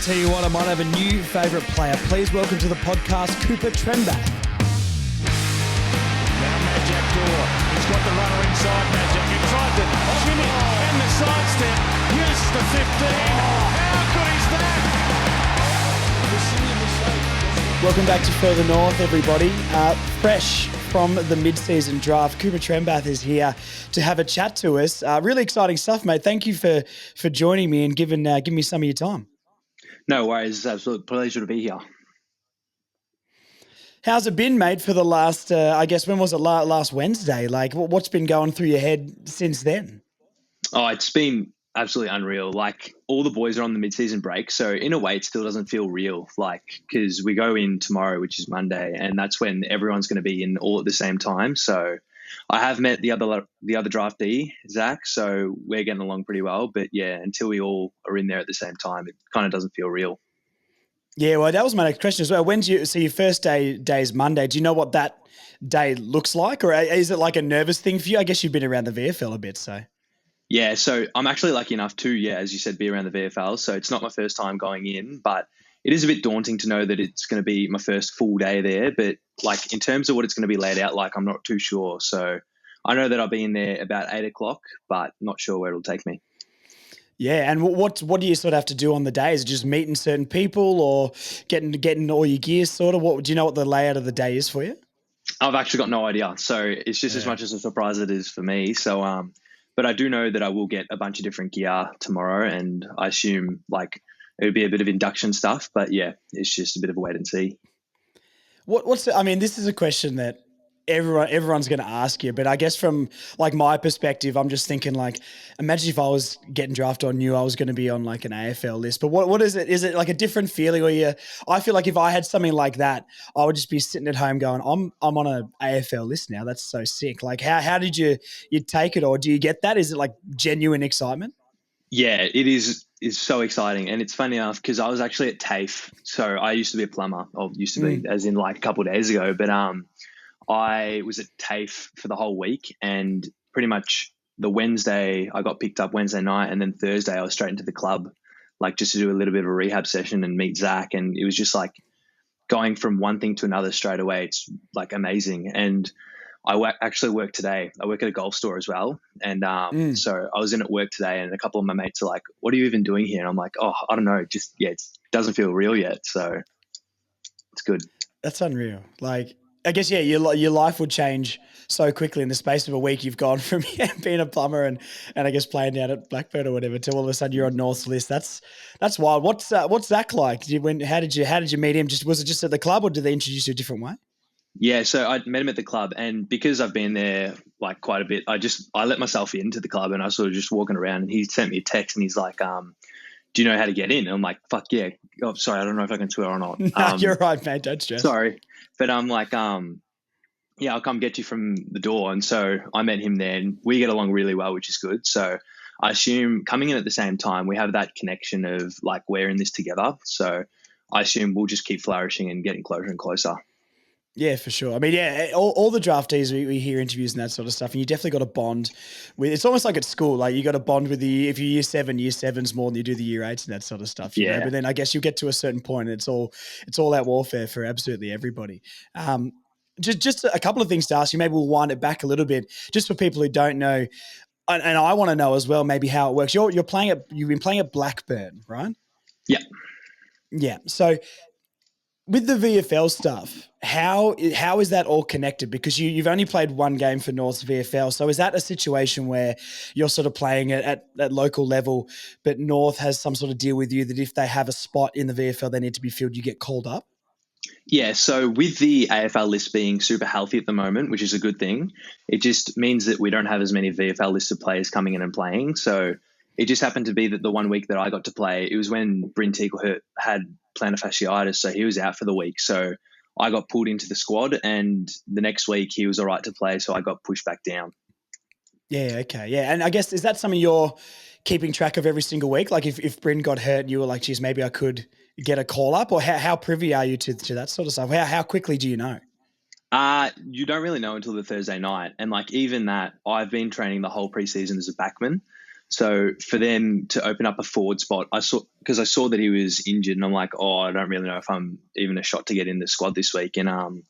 tell you what, I might have a new favourite player. Please welcome to the podcast, Cooper Trembath. Now Magic Door. He's got the runner inside Magic. He tried to shimmy and the sidestep. Yes, the 15. How good is that? Welcome back to Further North, everybody. Fresh from the mid-season draft, Cooper Trembath is here to have a chat to us. Really exciting stuff, mate. Thank you for joining me and giving me some of your time. No worries. It's an absolute pleasure to be here. How's it been, mate, for the last, I guess, when was it, last Wednesday? Like, what's been going through your head since then? Oh, it's been absolutely unreal. Like, all the boys are on the mid-season break, so in a way it still doesn't feel real, like, because we go in tomorrow, which is Monday, and that's when everyone's going to be in all at the same time. So I have met the other draftee, Zach, so we're getting along pretty well. But yeah, until we all are in there at the same time, it kind of doesn't feel real. Yeah, well, that was my next question as well. So your first day is Monday. Do you know what that day looks like, or is it like a nervous thing for you? I guess you've been around the VFL a bit, so. Yeah, so I'm actually lucky enough to, as you said, be around the VFL. So it's not my first time going in, but it is a bit daunting to know that it's going to be my first full day there. But like in terms of what it's going to be laid out like, I'm not too sure. So I know that I'll be in there about 8 o'clock, but not sure where it'll take me. Yeah, and what do you sort of have to do on the day? Is it just meeting certain people or getting all your gear sorted? Do you know what the layout of the day is for you? I've actually got no idea. So it's just as much as a surprise it is for me. So, but I do know that I will get a bunch of different gear tomorrow, and I assume like it would be a bit of induction stuff. But yeah, it's just a bit of a wait and see. This is a question that everyone's going to ask you, but I guess from like my perspective, I'm just thinking like, imagine if I was getting drafted or knew I was going to be on like an AFL list. But what is it? Is it like a different feeling, or I feel like if I had something like that, I would just be sitting at home going, I'm on an AFL list now. That's so sick. Like how did you take it, or do you get that? Is it like genuine excitement? Yeah, it is so exciting. And it's funny enough because I was actually at TAFE. So I used to be a plumber, or used to be as in like a couple of days ago. But I was at TAFE for the whole week, and pretty much the Wednesday I got picked up Wednesday night, and then Thursday I was straight into the club, like just to do a little bit of a rehab session and meet Zach. And it was just like going from one thing to another straight away. It's like amazing. And I actually work today. I work at a golf store as well. And so I was in at work today, and a couple of my mates are like, what are you even doing here? And I'm like, oh, I don't know. It doesn't feel real yet. So it's good. That's unreal. Like, I guess, yeah, your life would change so quickly in the space of a week. You've gone from being a plumber and I guess playing down at Blackburn or whatever to all of a sudden you're on North's list. That's wild. What's Zach like? How did you meet him? Was it just at the club, or did they introduce you a different way? Yeah, so I met him at the club, and because I've been there like quite a bit, I let myself into the club, and I was sort of just walking around, and he sent me a text, and he's like, do you know how to get in? And I'm like, fuck yeah. Oh, sorry, I don't know if I can swear or not. No, you're right, mate. Don't stress. Sorry. But I'm like, yeah, I'll come get you from the door. And so I met him there, and we get along really well, which is good. So I assume coming in at the same time, we have that connection of like, we're in this together. So I assume we'll just keep flourishing and getting closer and closer. Yeah, for sure. I mean, yeah, all the draftees, we hear interviews and that sort of stuff, and you definitely got to bond with. It's almost like at school, like you got to bond with if you're year 7's more than you do the year 8s and that sort of stuff. You know? But then I guess you get to a certain point, and it's all out warfare for absolutely everybody. Just a couple of things to ask you. Maybe we'll wind it back a little bit, just for people who don't know, and I want to know as well, maybe how it works. You've been playing at Blackburn, right? Yeah. Yeah. So with the VFL stuff, how is that all connected? Because you've only played one game for North's VFL. So is that a situation where you're sort of playing at local level, but North has some sort of deal with you that if they have a spot in the VFL they need to be filled, you get called up? Yeah, so with the AFL list being super healthy at the moment, which is a good thing, it just means that we don't have as many VFL listed players coming in and playing. So it just happened to be that the 1 week that I got to play, it was when Bryn Teagle had plantar fasciitis, so he was out for the week. So I got pulled into the squad, and the next week he was all right to play, so I got pushed back down. Yeah, okay, yeah. And I guess, is that something you're keeping track of every single week? Like if Bryn got hurt and you were like, geez, maybe I could get a call up, or how privy are you to that sort of stuff? How quickly do you know? You don't really know until the Thursday night. And like even that, I've been training the whole preseason as a backman. So for them to open up a forward spot, I saw that he was injured, and I'm like, oh, I don't really know if I'm even a shot to get in the squad this week. And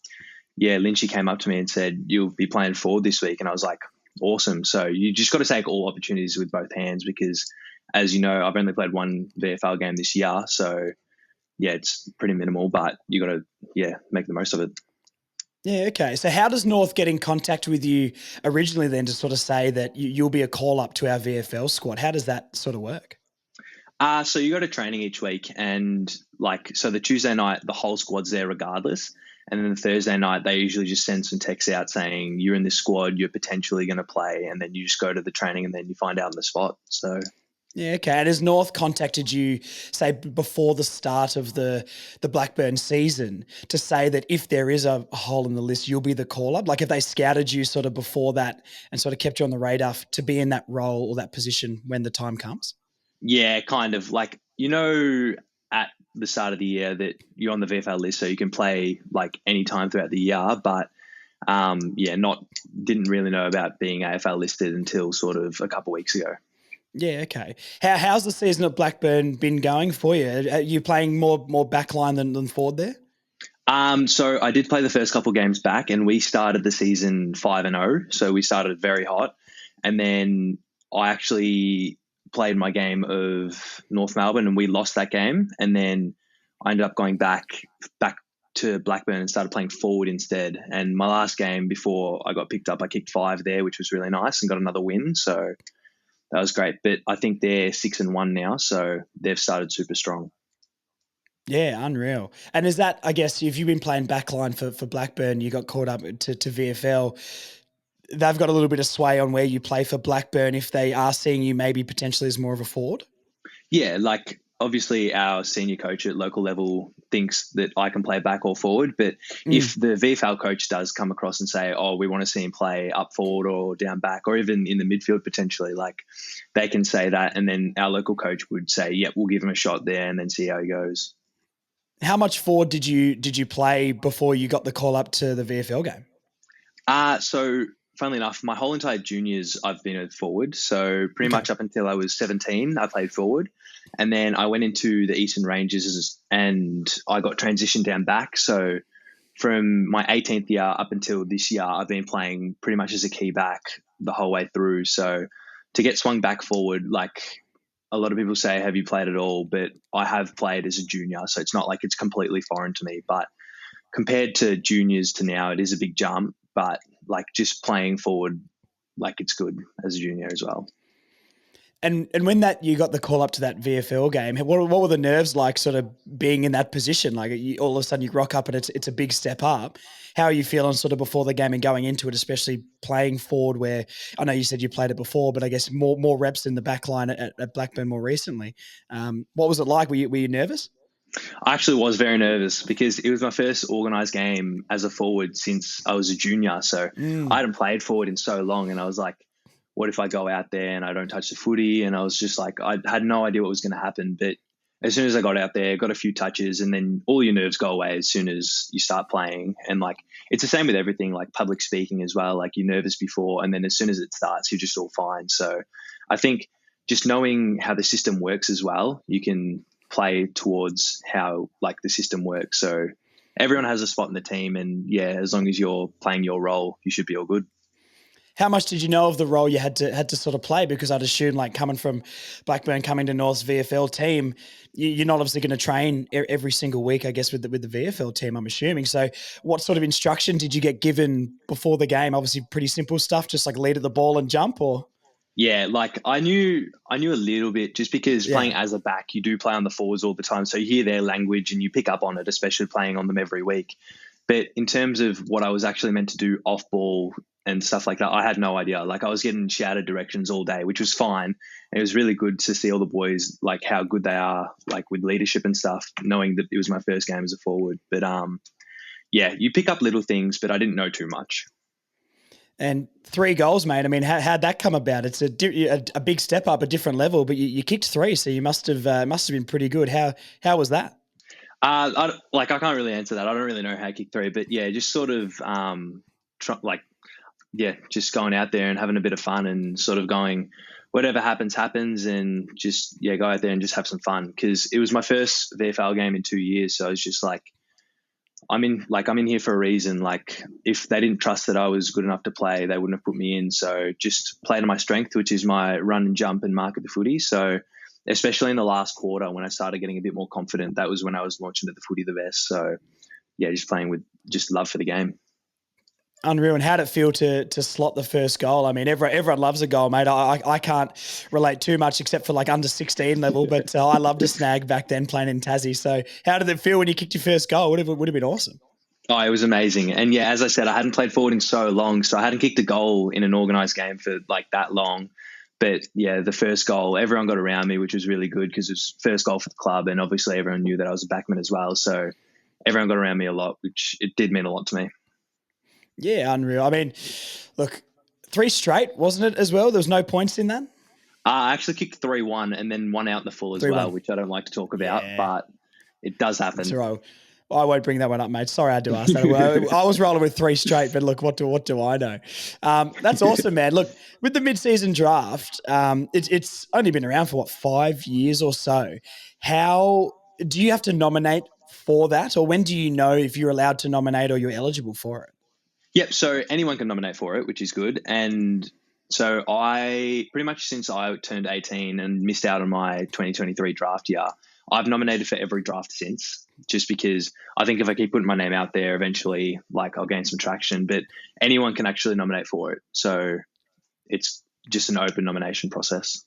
yeah, Lynchy came up to me and said, you'll be playing forward this week. And I was like, awesome. So you just got to take all opportunities with both hands because, as you know, I've only played one VFL game this year. So, yeah, it's pretty minimal, but you got to, make the most of it. Yeah, okay. So how does North get in contact with you originally then to sort of say that you'll be a call-up to our VFL squad? How does that sort of work? So you go to training each week, and so the Tuesday night, the whole squad's there regardless. And then the Thursday night, they usually just send some texts out saying you're in this squad, you're potentially going to play, and then you just go to the training and then you find out on the spot. So. Yeah, okay. And has North contacted you, say, before the start of the Blackburn season to say that if there is a hole in the list, you'll be the call-up? Like, have they scouted you sort of before that and sort of kept you on the radar to be in that role or that position when the time comes? Yeah, kind of. At the start of the year that you're on the VFL list, so you can play any time throughout the year. But didn't really know about being AFL listed until sort of a couple of weeks ago. Yeah, okay. How's the season at Blackburn been going for you? Are you playing more backline than forward there? So I did play the first couple of games back, and we started the season 5-0. So we started very hot, and then I actually played my game of North Melbourne, and we lost that game. And then I ended up going back to Blackburn and started playing forward instead. And my last game before I got picked up, I kicked 5 there, which was really nice, and got another win. So that was great. But I think they're 6-1 now, so they've started super strong. Yeah, unreal. And is that, I guess, if you've been playing backline for Blackburn, you got caught up to VFL, they've got a little bit of sway on where you play for Blackburn if they are seeing you maybe potentially as more of a forward? Yeah, obviously our senior coach at local level thinks that I can play back or forward, but if the VFL coach does come across and say, oh, we want to see him play up forward or down back or even in the midfield potentially, they can say that, and then our local coach would say, yep, we'll give him a shot there and then see how he goes. How much forward did you play before you got the call up to the VFL game? So funnily enough, my whole entire juniors, I've been a forward. So pretty much up until I was 17, I played forward. And then I went into the Eastern Rangers and I got transitioned down back. So from my 18th year up until this year, I've been playing pretty much as a key back the whole way through. So to get swung back forward, a lot of people say, have you played at all? But I have played as a junior. So it's not like it's completely foreign to me. But compared to juniors to now, it is a big jump. But just playing forward, it's good as a junior as well. And when you got the call up to that VFL game, what were the nerves like sort of being in that position? All of a sudden you rock up and it's a big step up. How are you feeling sort of before the game and going into it, especially playing forward where I know you said you played it before, but I guess more reps in the back line at Blackburn more recently. What was it like? Were you nervous? I actually was very nervous because it was my first organised game as a forward since I was a junior. So I hadn't played forward in so long, and I was like, what if I go out there and I don't touch the footy? And I was just I had no idea what was going to happen. But as soon as I got out there, got a few touches, and then all your nerves go away as soon as you start playing. And it's the same with everything, public speaking as well. You're nervous before, and then as soon as it starts, you're just all fine. So I think just knowing how the system works as well, you can play towards how the system works. So everyone has a spot in the team, and as long as you're playing your role, you should be all good. How much did you know of the role you had to sort of play? Because I'd assume coming from Blackburn, coming to North's VFL team, you're not obviously going to train every single week, I guess, with the VFL team, I'm assuming. So what sort of instruction did you get given before the game? Obviously pretty simple stuff, just lead at the ball and jump, or? Yeah, I knew a little bit just because playing as a back, you do play on the forwards all the time. So you hear their language and you pick up on it, especially playing on them every week. But in terms of what I was actually meant to do off ball and stuff like that, I had no idea. I was getting shouted directions all day, which was fine. And it was really good to see all the boys, how good they are, with leadership and stuff, knowing that it was my first game as a forward. But you pick up little things, but I didn't know too much. And 3 goals, mate. I mean, how'd that come about? It's a big step up, a different level, but you kicked 3, so you must have been pretty good. How was that? I can't really answer that. I don't really know how I kicked 3, but just sort of just going out there and having a bit of fun and sort of going, whatever happens, and just go out there and just have some fun, because it was my first VFL game in 2 years. So I was just like, I'm in here for a reason. Like, if they didn't trust that I was good enough to play, they wouldn't have put me in. So just play to my strength, which is my run and jump and mark at the footy. So especially in the last quarter, when I started getting a bit more confident, that was when I was launching at the footy the best. So yeah, just playing with just love for the game. Unreal. And how'd it feel to slot the first goal? I mean, everyone loves a goal, mate. I can't relate too much except for like under 16 level, but I loved a snag back then playing in Tassie. So how did it feel when you kicked your first goal? Would have been awesome. Oh, it was amazing. And yeah, as I said, I hadn't played forward in so long, so I hadn't kicked a goal in an organised game for like that long. But yeah, the first goal, everyone got around me, which was really good, because it was first goal for the club, and obviously everyone knew that I was a backman as well. So everyone got around me a lot, which it did mean a lot to me. Yeah, unreal. I mean, look, 3 straight, wasn't it, as well? There was no points in that? I actually kicked 3-1 and then 1 out in the full as 3-1. well, which I don't like to talk about, but it does happen. That's all right. I won't bring that one up, mate. Sorry I had to ask that. I was rolling with 3 straight, but look, what do I know? That's awesome, man. Look, with the mid-season draft, it's only been around for, 5 years or so. How do you have to nominate for that? Or when do you know if you're allowed to nominate or you're eligible for it? Yep, so anyone can nominate for it, which is good. And so I, pretty much since I turned 18 and missed out on my 2023 draft year, I've nominated for every draft since, just because I think if I keep putting my name out there, eventually, like, I'll gain some traction. But anyone can actually nominate for it. So it's just an open nomination process.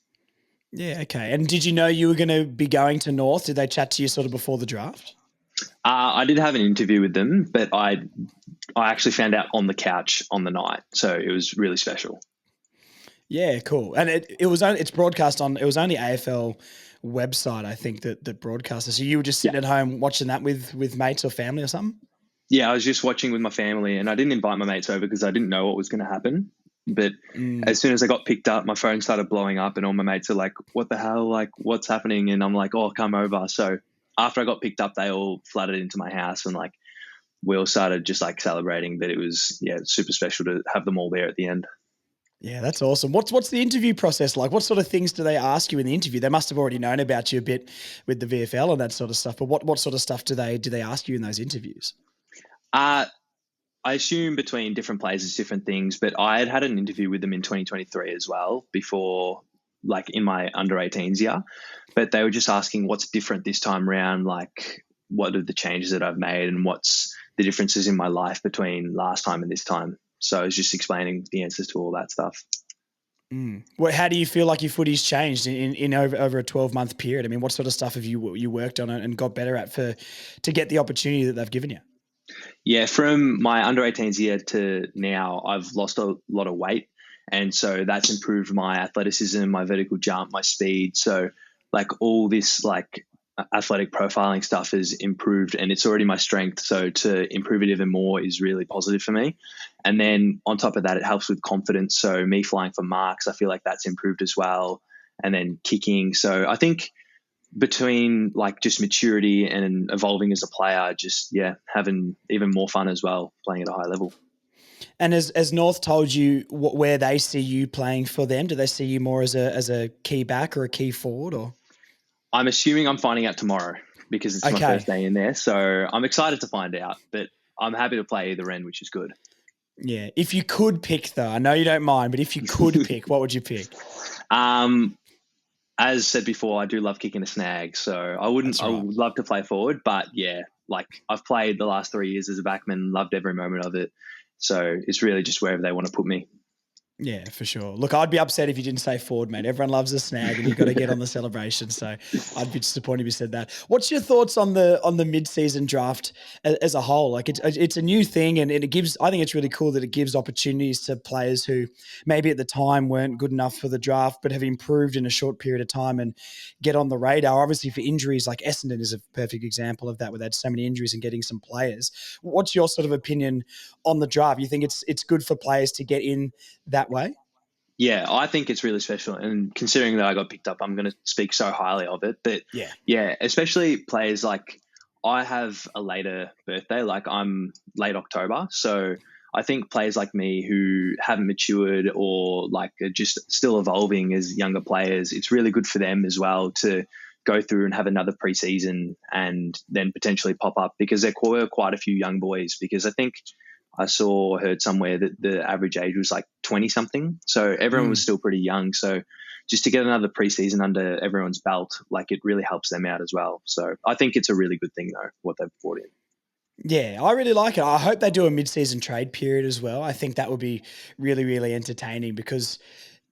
Yeah, okay. And did you know you were going to be going to North? Did they chat to you sort of before the draft? I did have an interview with them, but I actually found out on the couch on the night. So it was really special. Yeah, cool. And it's broadcast on, it was only AFL website, I think, that broadcasted. So you were just sitting at home watching that with mates or family or something? Yeah, I was just watching with my family, and I didn't invite my mates over because I didn't know what was going to happen. But as soon as I got picked up, my phone started blowing up, and all my mates are like, what the hell? Like, what's happening? And I'm like, oh, come over. So after I got picked up, they all flooded into my house, and like, we all started just like celebrating. But it was, super special to have them all there at the end. Yeah, that's awesome. What's the interview process like? What sort of things do they ask you in the interview? They must have already known about you a bit with the VFL and that sort of stuff. But what sort of stuff do they ask you in those interviews? I assume between different places, different things. But I had an interview with them in 2023 as well, before, like, in my under 18s year. But they were just asking what's different this time around, like, what are the changes that I've made and what's the differences in my life between last time and this time. So I was just explaining the answers to all that stuff. Well, how do you feel like your footy's changed in over a 12-month period? I mean, what sort of stuff have you worked on and got better at to get the opportunity that they've given you? Yeah, from my under 18s year to now, I've lost a lot of weight. And so that's improved my athleticism, my vertical jump, my speed. So like all this like athletic profiling stuff has improved, and it's already my strength. So to improve it even more is really positive for me. And then on top of that, it helps with confidence. So me flying for marks, I feel like that's improved as well. And then kicking. So I think between like just maturity and evolving as a player, just, having even more fun as well, playing at a high level. And as North told you where they see you playing for them, do they see you more as a key back or a key forward, or? I'm assuming I'm finding out tomorrow because it's my first day in there. So I'm excited to find out, but I'm happy to play either end, which is good. Yeah. If you could pick, though, I know you don't mind, but if you could pick, what would you pick? As said before, I do love kicking a snag. So I would love to play forward, but like I've played the last 3 years as a backman, loved every moment of it. So it's really just wherever they want to put me. Yeah, for sure. Look, I'd be upset if you didn't say forward, mate. Everyone loves a snag, and you've got to get on the celebration. So I'd be disappointed if you said that. What's your thoughts on the mid-season draft as a whole? Like it's a new thing, and it gives. I think it's really cool that it gives opportunities to players who maybe at the time weren't good enough for the draft, but have improved in a short period of time and get on the radar. Obviously, for injuries, like Essendon is a perfect example of that, where they had so many injuries and getting some players. What's your sort of opinion on the draft? You think it's good for players to get in that way? Yeah, I think it's really special. And considering that I got picked up, I'm going to speak so highly of it. But yeah, especially players like I have a later birthday, like I'm late October. So I think players like me who haven't matured or like are just still evolving as younger players, it's really good for them as well to go through and have another preseason and then potentially pop up, because there were quite a few young boys, because I think I heard somewhere that the average age was like 20 something. So everyone was still pretty young. So just to get another preseason under everyone's belt, like it really helps them out as well. So I think it's a really good thing though, what they've brought in. Yeah, I really like it. I hope they do a mid-season trade period as well. I think that would be really, really entertaining because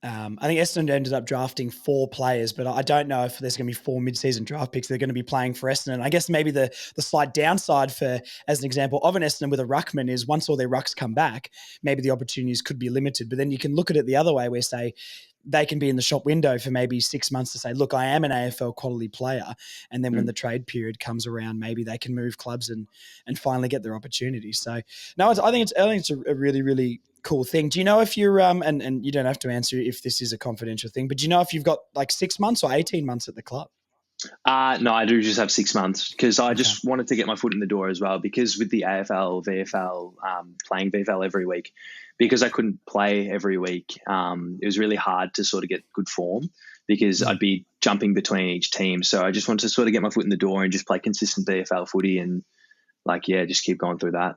I think Essendon ended up drafting 4 players, but I don't know if there's going to be 4 mid-season draft picks they're going to be playing for Essendon. I guess maybe the slight downside for, as an example, of an Essendon with a ruckman is once all their rucks come back, maybe the opportunities could be limited. But then you can look at it the other way where, say, they can be in the shop window for maybe 6 months to say, look, I am an AFL quality player. And then when the trade period comes around, maybe they can move clubs and finally get their opportunities. So no, I think it's a really, really cool thing. Do you know if you're, and you don't have to answer if this is a confidential thing, but do you know if you've got like 6 months or 18 months at the club? No, I do just have 6 months because I just wanted to get my foot in the door as well, because with the AFL, VFL, playing VFL every week, because I couldn't play every week, it was really hard to sort of get good form because I'd be jumping between each team. So I just wanted to sort of get my foot in the door and just play consistent VFL footy and just keep going through that.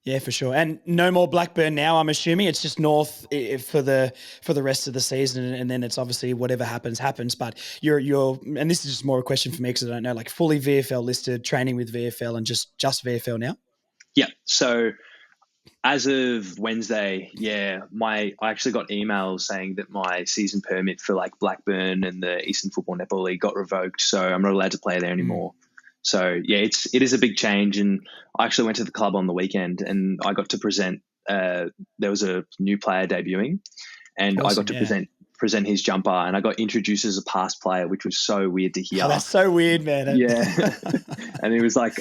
Yeah, for sure. And no more Blackburn now, I'm assuming. It's just North for the rest of the season, and then it's obviously whatever happens. But you're and this is just more a question for me because I don't know, like fully VFL listed, training with VFL and just VFL now? Yeah. So as of Wednesday, I actually got emails saying that my season permit for like Blackburn and the Eastern Football Netball League got revoked, so I'm not allowed to play there anymore. So yeah, it is a big change, and I actually went to the club on the weekend and I got to present. There was a new player debuting, and awesome, I got to present his jumper, and I got introduced as a past player, which was so weird to hear. Oh, that's so weird, man. Yeah, and it was like,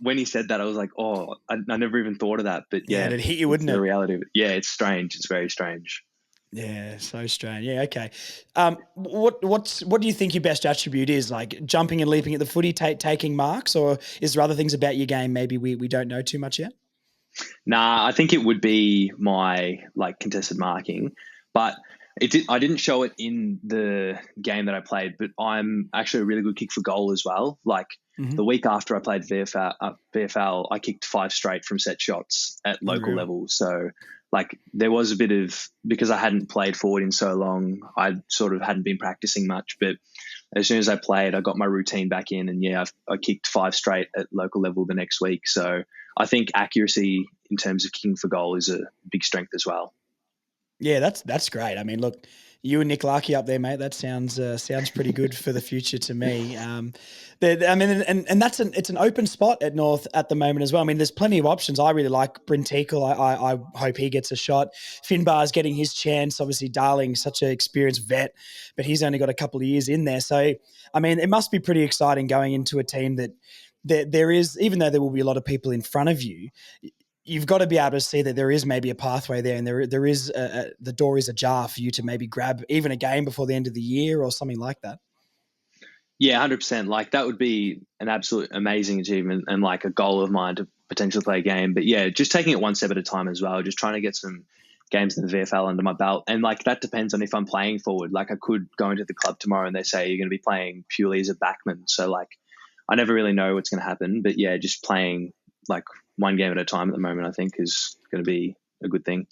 when he said that, I was like, I never even thought of that, but yeah, it'd hit you, wouldn't it? The reality of it. Yeah, it's strange. It's very strange. Yeah, so strange. Yeah, okay. What do you think your best attribute is? Like jumping and leaping at the footy, taking marks, or is there other things about your game maybe we don't know too much yet? Nah, I think it would be my like contested marking, but I didn't show it in the game that I played, but I'm actually a really good kick for goal as well. Like the week after I played VFL, I kicked 5 straight from set shots at local level. So like there was a bit of, because I hadn't played forward in so long, I sort of hadn't been practicing much, but as soon as I played, I got my routine back in, and I kicked 5 straight at local level the next week. So I think accuracy in terms of kicking for goal is a big strength as well. Yeah, that's great. I mean, look, you and Nick Larkey up there, mate. That sounds pretty good for the future to me. And it's an open spot at North at the moment as well. I mean, there's plenty of options. I really like Bryn Teakle. I hope he gets a shot. Finbar's getting his chance. Obviously, Darling, such an experienced vet, but he's only got a couple of years in there. So, I mean, it must be pretty exciting going into a team that there is, even though there will be a lot of people in front of you, you've got to be able to see that there is maybe a pathway there, and there is the door is ajar for you to maybe grab even a game before the end of the year or something like that. Yeah, 100%. Like that would be an absolute amazing achievement and like a goal of mine to potentially play a game. But yeah, just taking it one step at a time as well. Just trying to get some games in the VFL under my belt. And like that depends on if I'm playing forward. Like I could go into the club tomorrow and they say you're going to be playing purely as a backman. So like I never really know what's going to happen. But yeah, just playing like one game at a time at the moment, I think is going to be a good thing.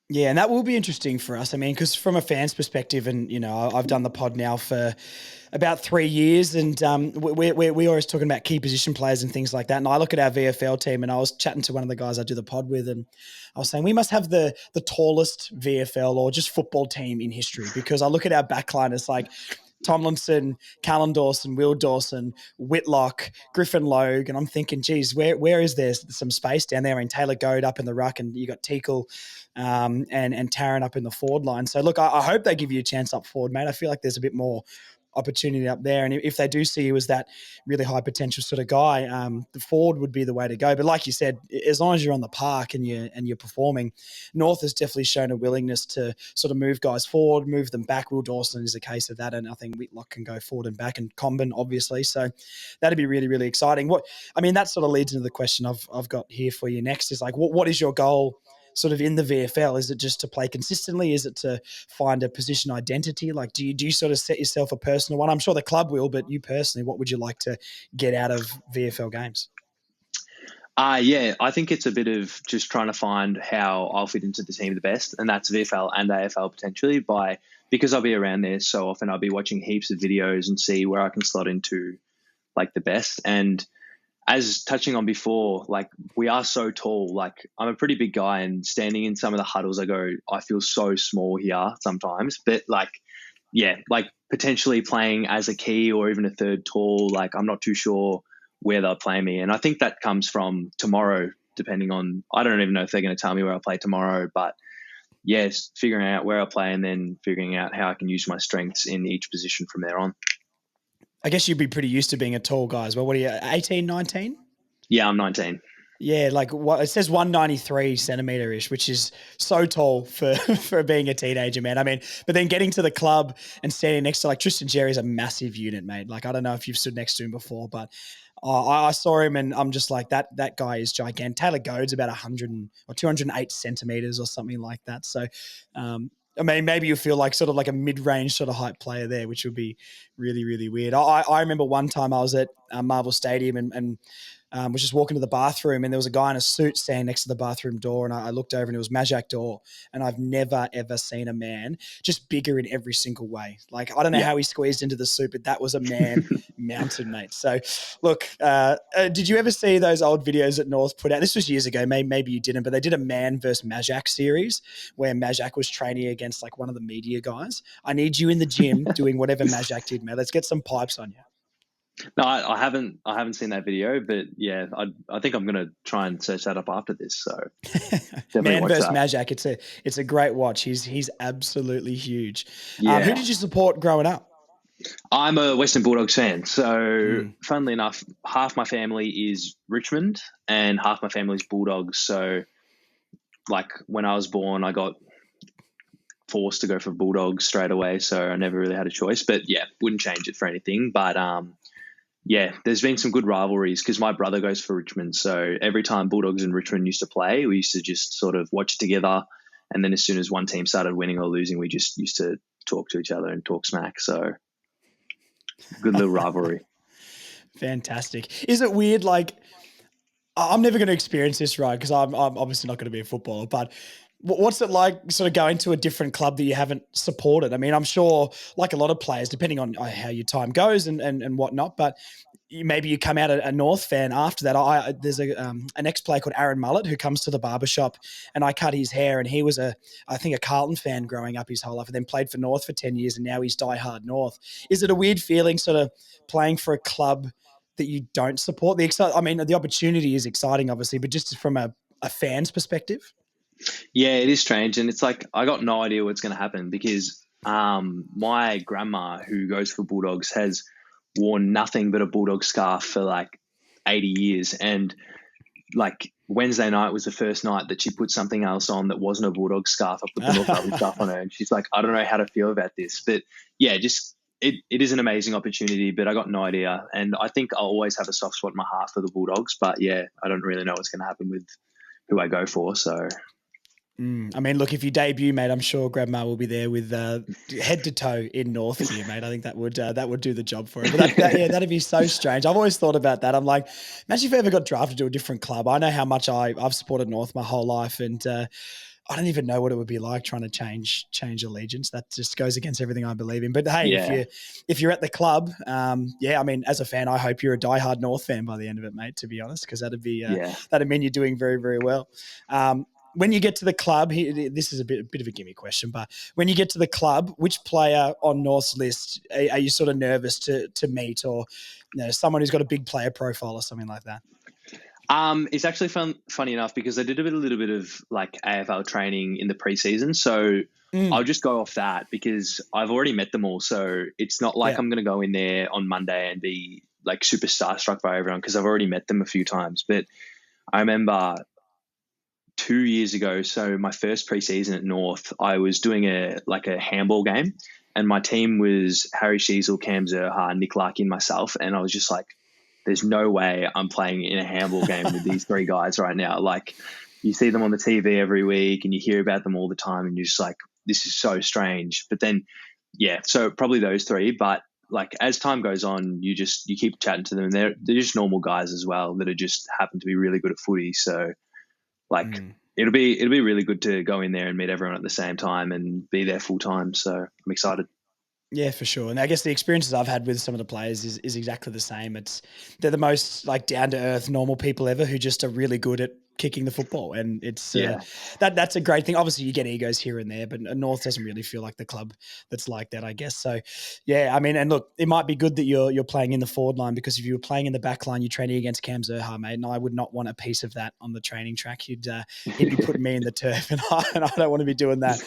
Yeah, and that will be interesting for us. I mean, because from a fan's perspective, and I've done the pod now for about 3 years, and we're always talking about key position players and things like that. And I look at our VFL team, and I was chatting to one of the guys I do the pod with, and I was saying we must have the tallest VFL or just football team in history, because I look at our backline, it's like Tomlinson, Callan Dawson, Will Dawson, Whitlock, Griffin Logue, and I'm thinking, geez, where is there some space down there? I mean, Taylor Goad up in the ruck, and you got Teakle and Tarrant up in the forward line. So look, I hope they give you a chance up forward, mate. I feel like there's a bit more opportunity up there. And if they do see you as that really high potential sort of guy, the forward would be the way to go. But like you said, as long as you're on the park and you're performing, North has definitely shown a willingness to sort of move guys forward, move them back. Will Dawson is a case of that, and I think Whitlock can go forward and back, and Comben obviously. So that'd be really, really exciting. That sort of leads into the question I've got here for you next is like, what is your goal sort of in the VFL? Is it just to play consistently? Is it to find a position identity? Like, do you sort of set yourself a personal one? I'm sure the club will, but you personally, what would you like to get out of VFL games? Yeah, I think it's a bit of just trying to find how I'll fit into the team the best, and that's VFL and AFL potentially because I'll be around there so often. I'll be watching heaps of videos and see where I can slot into like the best. And as touching on before, like we are so tall. Like I'm a pretty big guy, and standing in some of the huddles, I feel so small here sometimes. But like, yeah, like potentially playing as a key or even a third tall, like I'm not too sure where they'll play me. And I think that comes from tomorrow, depending on, I don't even know if they're going to tell me where I'll play tomorrow, but yes, figuring out where I'll play and then figuring out how I can use my strengths in each position from there on. I guess you'd be pretty used to being a tall guy as well. What are you, 18, 19? Yeah, I'm 19. Yeah, like what it says 193 centimeter-ish, which is so tall for, for being a teenager, man. I mean, but then getting to the club and standing next to like Tristan Jerry's a massive unit, mate. Like, I don't know if you've stood next to him before, but I saw him and I'm just like, that guy is gigantic. Taylor Goad's about 208 centimeters or something like that. So, maybe you feel like sort of like a mid-range sort of height player there, which would be really, really weird. I remember one time I was at Marvel Stadium and was just walking to the bathroom and there was a guy in a suit standing next to the bathroom door, and I looked over and it was Majak Dor, and I've never, ever seen a man just bigger in every single way. Like, I don't know how he squeezed into the suit, but that was a man mountain, mate. So, look, did you ever see those old videos that North put out? This was years ago. Maybe you didn't, but they did a man versus Majak series where Majak was training against like one of the media guys. I need you in the gym doing whatever Majak did, man. Let's get some pipes on you. No, I haven't seen that video, but yeah, I think I'm gonna try and search that up after this. So Man versus Majak, it's a great watch. He's absolutely huge. Yeah. Who did you support growing up? I'm a Western Bulldogs fan. So funnily enough, half my family is Richmond and half my family is Bulldogs. So like when I was born, I got forced to go for Bulldogs straight away. So I never really had a choice. But yeah, wouldn't change it for anything. But yeah, there's been some good rivalries because my brother goes for Richmond. So every time Bulldogs and Richmond used to play, we used to just sort of watch it together. And then as soon as one team started winning or losing, we just used to talk to each other and talk smack. So good little rivalry. Fantastic. Is it weird? Like, I'm never going to experience this, right? Because I'm obviously not going to be a footballer, but what's it like sort of going to a different club that you haven't supported? I mean, I'm sure like a lot of players, depending on how your time goes and whatnot, but maybe you come out a North fan after that. There's an ex-player called Aaron Mullett who comes to the barbershop and I cut his hair, and he was I think a Carlton fan growing up his whole life and then played for North for 10 years and now he's diehard North. Is it a weird feeling sort of playing for a club that you don't support? The opportunity is exciting, obviously, but just from a fan's perspective? Yeah, it is strange. And it's like, I got no idea what's going to happen because my grandma who goes for Bulldogs has worn nothing but a Bulldog scarf for like 80 years. And like Wednesday night was the first night that she put something else on that wasn't a Bulldog scarf. I put the North Melbourne scarf on her and she's like, I don't know how to feel about this. But yeah, just it is an amazing opportunity, but I got no idea. And I think I'll always have a soft spot in my heart for the Bulldogs. But yeah, I don't really know what's going to happen with who I go for. So I mean, look, if you debut, mate, I'm sure Grandma will be there with head to toe in North for you, mate. I think that would do the job for him. But that'd be so strange. I've always thought about that. I'm like, imagine if I ever got drafted to a different club. I know how much I've supported North my whole life, and I don't even know what it would be like trying to change allegiance. That just goes against everything I believe in. But hey, if you're at the club, I mean, as a fan, I hope you're a diehard North fan by the end of it, mate. To be honest, because that'd mean you're doing very, very well. When you get to the club, this is a bit of a gimme question, but when you get to the club, which player on North's list are you sort of nervous to meet, or someone who's got a big player profile or something like that? It's actually funny enough because I did a little bit of like AFL training in the preseason, so I'll just go off that because I've already met them all. So it's not like Yeah. I'm going to go in there on Monday and be like super starstruck by everyone because I've already met them a few times. But I remember 2 years ago, so my first preseason at North, I was doing a handball game, and my team was Harry Sheasel, Cam Zerha, Nick Larkin, myself, and I was just like, there's no way I'm playing in a handball game with these three guys right now. Like, you see them on the TV every week and you hear about them all the time and you're just like, this is so strange. But then, yeah, so probably those three. But like as time goes on, you keep chatting to them and they're just normal guys as well that are just happen to be really good at footy. So like it'll be really good to go in there and meet everyone at the same time and be there full time. So I'm excited. Yeah, for sure. And I guess the experiences I've had with some of the players is exactly the same. They're the most like down to earth, normal people ever who just are really good at kicking the football, and it's that's a great thing. Obviously, you get egos here and there, but North doesn't really feel like the club that's like that, I guess. So, yeah, I mean, and look, it might be good that you're playing in the forward line because if you were playing in the back line, you're training against Cam Zerha, mate, and I would not want a piece of that on the training track. He'd be putting me in the turf, and I don't want to be doing that.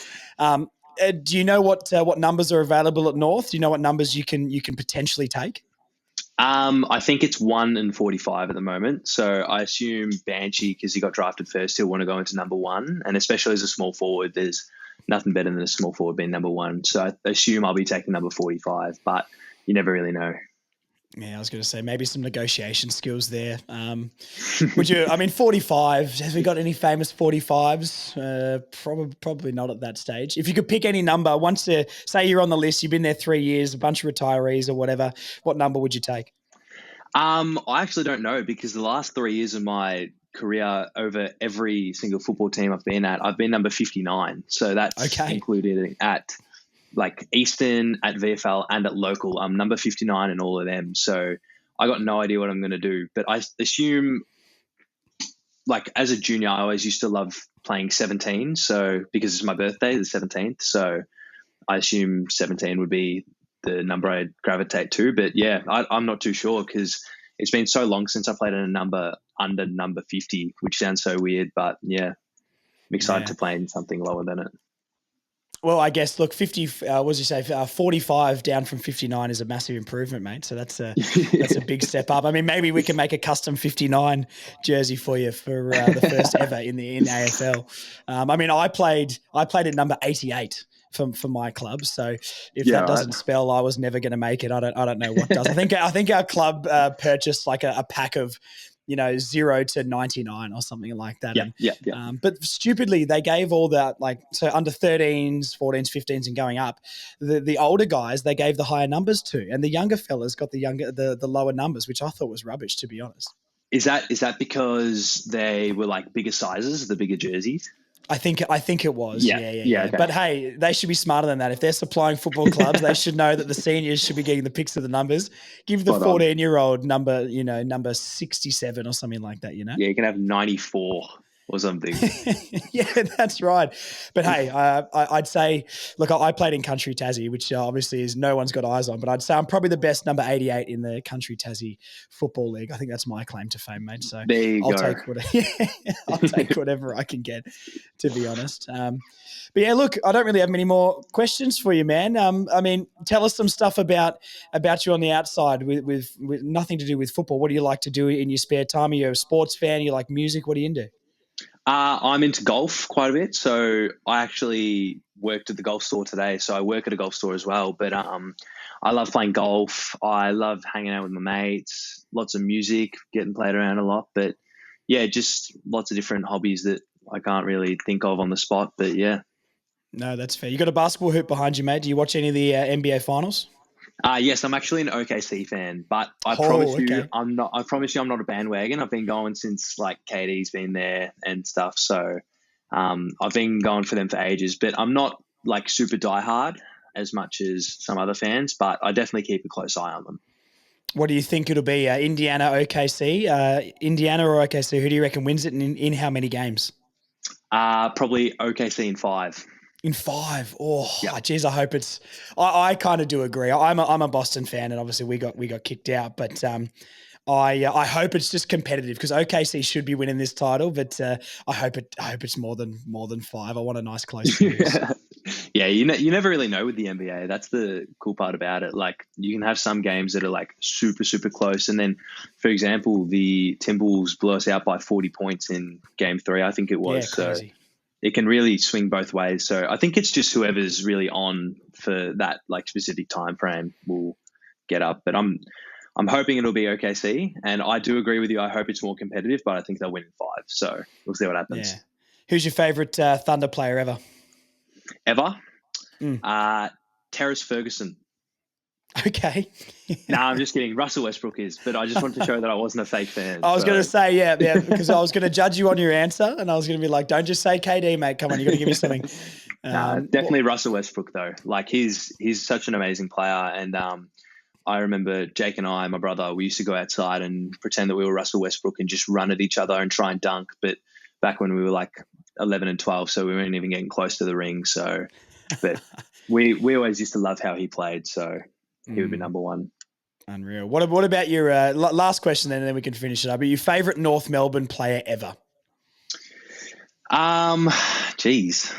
Do you know what numbers are available at North? Do you know what numbers you can potentially take? I think it's 1 and 45 at the moment. So I assume Banshee, because he got drafted first, he'll want to go into number 1. And especially as a small forward, there's nothing better than a small forward being number 1. So I assume I'll be taking number 45, but you never really know. Yeah, I was going to say maybe some negotiation skills there. Would you? I mean, 45. Have we got any famous 45s? Probably not at that stage. If you could pick any number, say you're on the list, you've been there 3 years, a bunch of retirees or whatever, what number would you take? I actually don't know because the last 3 years of my career over every single football team I've been at, I've been number 59. So that's included at like Eastern, at VFL, and at local. I'm number 59 in all of them. So I got no idea what I'm going to do. But I assume, like as a junior, I always used to love playing 17. So because it's my birthday, the 17th. So I assume 17 would be the number I'd gravitate to. But yeah, I'm not too sure because it's been so long since I played in a number under number 50, which sounds so weird. But yeah, I'm excited to play in something lower than it. Well, I guess, look, 50, what did you say, 45 down from 59 is a massive improvement, mate. So that's a big step up. I mean, maybe we can make a custom 59 jersey for you for the first ever in AFL. I mean, I played at number 88 for my club. So if that doesn't spell I was never going to make it, I don't know what does. I think our club purchased like a pack of 0 to 99 or something like that. But stupidly, they gave all that, so under 13s, 14s, 15s, and going up, the older guys, they gave the higher numbers to, and the younger fellas got the lower numbers, which I thought was rubbish, to be honest. Is that because they were like bigger sizes, the bigger jerseys? I think it was. Yeah. Okay. But hey, they should be smarter than that. If they're supplying football clubs, they should know that the seniors should be getting the picks of the numbers. Give the 14-year-old number 67 or something like that. Yeah, you can have 94 or something. Yeah, that's right. But hey, I'd say, look, I played in Country Tassie, which obviously is no one's got eyes on, but I'd say I'm probably the best number 88 in the Country Tassie Football League. I think that's my claim to fame, mate. So I'll take whatever I can get, to be honest. But yeah, look, I don't really have many more questions for you, man. I mean, tell us some stuff about you on the outside with nothing to do with football. What do you like to do in your spare time? Are you a sports fan? You like music? What are you into? I'm into golf quite a bit. So I actually worked at the golf store today. So I work at a golf store as well. But I love playing golf. I love hanging out with my mates. Lots of music, getting played around a lot. But yeah, just lots of different hobbies that I can't really think of on the spot. But yeah. No, that's fair. You got a basketball hoop behind you, mate. Do you watch any of the NBA finals? Yes, I'm actually an OKC fan, but I promise you I'm not a bandwagon. I've been going since like KD's been there and stuff. So I've been going for them for ages, but I'm not like super diehard as much as some other fans, but I definitely keep a close eye on them. What do you think it'll be? Indiana, OKC? Indiana or OKC? Who do you reckon wins it in how many games? Probably OKC in 5. In 5. Oh, geez, I hope it's. I kind of do agree. I'm a Boston fan, and obviously we got kicked out, but I hope it's just competitive because OKC should be winning this title, but I hope it's more than 5. I want a nice close series. Yeah, you never really know with the NBA. That's the cool part about it. Like you can have some games that are like super super close, and then, for example, the Timberwolves blew us out by 40 points in Game 3, I think it was. Yeah, crazy. So it can really swing both ways. So I think it's just whoever's really on for that like specific time frame will get up. But I'm hoping it'll be OKC, and I do agree with you. I hope it's more competitive, but I think they'll win in 5. So we'll see what happens. Yeah. Who's your favorite Thunder player ever? Terrace Ferguson. Okay. No, I'm just kidding. Russell Westbrook is, but I just wanted to show that I wasn't a fake fan. I was going to say, yeah, because I was going to judge you on your answer, and I was going to be like, don't just say KD, mate. Come on, you got to give me something. Definitely Russell Westbrook though. Like he's such an amazing player, and I remember Jake and I, my brother, we used to go outside and pretend that we were Russell Westbrook and just run at each other and try and dunk. But back when we were like 11 and 12, so we weren't even getting close to the ring. So, but we always used to love how he played. So he would be number one. Unreal. What about your last question then, and then we can finish it up? Your favorite North Melbourne player ever? Geez.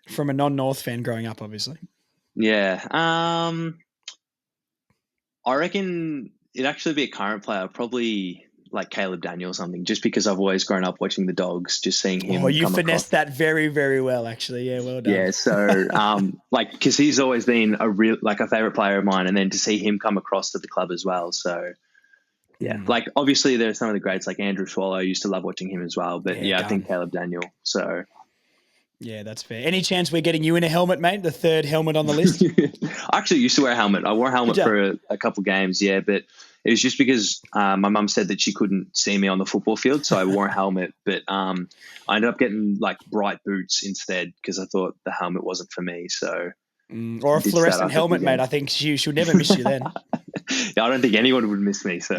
From a non-North fan growing up, obviously. Yeah. I reckon it'd actually be a current player, probably like Caleb Daniel or something, just because I've always grown up watching the Dogs, just seeing him. Oh, you finessed that very, very well, actually. Yeah, well done. Yeah, so because he's always been a favorite player of mine, and then to see him come across to the club as well. So yeah, like obviously there's some of the greats like Andrew Swallow. I used to love watching him as well, but I think Caleb Daniel. So. Yeah, that's fair. Any chance we're getting you in a helmet, mate? The third helmet on the list? I actually used to wear a helmet. I wore a helmet for a couple games, but it was just because my mum said that she couldn't see me on the football field, so I wore a helmet. But I ended up getting like bright boots instead because I thought the helmet wasn't for me. So or a fluorescent helmet, mate. I think she'll never miss you then. Yeah, I don't think anyone would miss me. So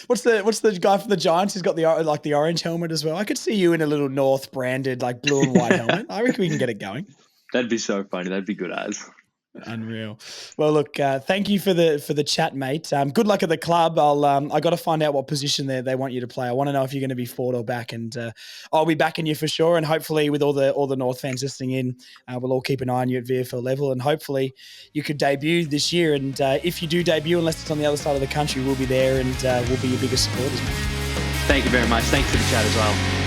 what's the guy from the Giants who's got the orange helmet as well? I could see you in a little North branded like blue and white helmet. I reckon we can get it going. That'd be so funny. That'd be good as. Unreal. Well, look, thank you for the chat, mate. Good luck at the club. I got to find out what position they want you to play. I want to know if you're going to be forward or back, and I'll be backing you for sure. And hopefully, with all the North fans listening in, we'll all keep an eye on you at VFL level, and hopefully, you could debut this year. And if you do debut, unless it's on the other side of the country, we'll be there, and we'll be your biggest supporters, mate. Thank you very much. Thanks for the chat as well.